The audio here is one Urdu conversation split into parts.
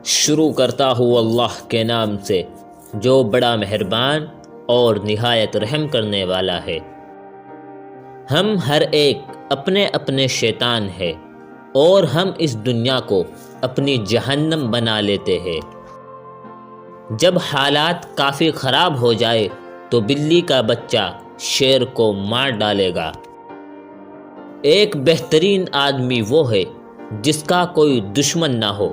شروع کرتا ہوں اللہ کے نام سے جو بڑا مہربان اور نہایت رحم کرنے والا ہے۔ ہم ہر ایک اپنے اپنے شیطان ہے اور ہم اس دنیا کو اپنی جہنم بنا لیتے ہیں۔ جب حالات کافی خراب ہو جائے تو بلی کا بچہ شیر کو مار ڈالے گا۔ ایک بہترین آدمی وہ ہے جس کا کوئی دشمن نہ ہو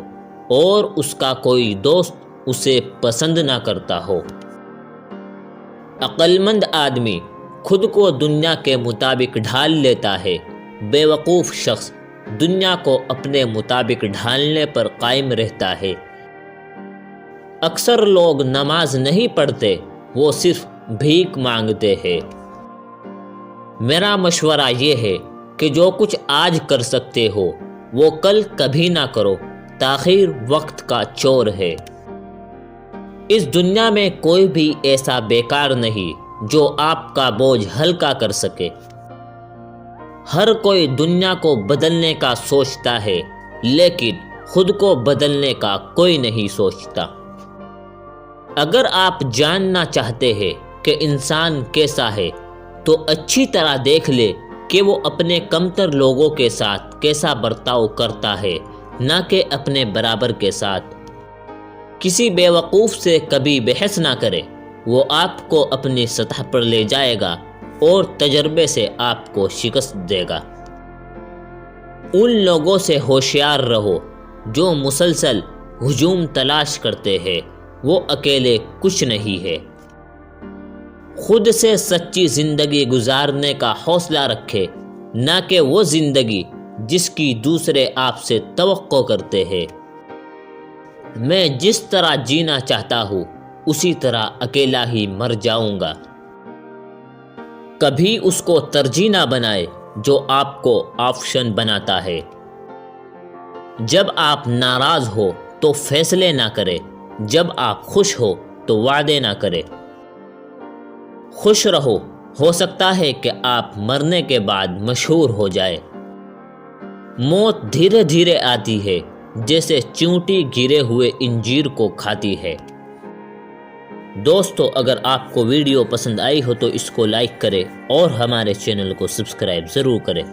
اور اس کا کوئی دوست اسے پسند نہ کرتا ہو۔ عقل مند آدمی خود کو دنیا کے مطابق ڈھال لیتا ہے، بے وقوف شخص دنیا کو اپنے مطابق ڈھالنے پر قائم رہتا ہے۔ اکثر لوگ نماز نہیں پڑھتے، وہ صرف بھیک مانگتے ہیں۔ میرا مشورہ یہ ہے کہ جو کچھ آج کر سکتے ہو وہ کل کبھی نہ کرو، تاخیر وقت کا چور ہے۔ اس دنیا میں کوئی بھی ایسا بیکار نہیں جو آپ کا بوجھ ہلکا کر سکے۔ ہر کوئی دنیا کو بدلنے کا سوچتا ہے لیکن خود کو بدلنے کا کوئی نہیں سوچتا۔ اگر آپ جاننا چاہتے ہیں کہ انسان کیسا ہے تو اچھی طرح دیکھ لے کہ وہ اپنے کمتر لوگوں کے ساتھ کیسا برتاؤ کرتا ہے، نہ کہ اپنے برابر کے ساتھ۔ کسی بے وقوف سے کبھی بحث نہ کرے، وہ آپ کو اپنی سطح پر لے جائے گا اور تجربے سے آپ کو شکست دے گا۔ ان لوگوں سے ہوشیار رہو جو مسلسل ہجوم تلاش کرتے ہیں، وہ اکیلے کچھ نہیں ہے۔ خود سے سچی زندگی گزارنے کا حوصلہ رکھے، نہ کہ وہ زندگی جس کی دوسرے آپ سے توقع کرتے ہیں۔ میں جس طرح جینا چاہتا ہوں اسی طرح اکیلا ہی مر جاؤں گا۔ کبھی اس کو ترجیح نہ بنائے جو آپ کو آپشن بناتا ہے۔ جب آپ ناراض ہو تو فیصلے نہ کرے، جب آپ خوش ہو تو وعدے نہ کرے۔ خوش رہو، ہو سکتا ہے کہ آپ مرنے کے بعد مشہور ہو جائے۔ موت دھیرے دھیرے آتی ہے، جیسے چیونٹی گرے ہوئے انجیر کو کھاتی ہے۔ دوستو، اگر آپ کو ویڈیو پسند آئی ہو تو اس کو لائک کریں اور ہمارے چینل کو سبسکرائب ضرور کریں۔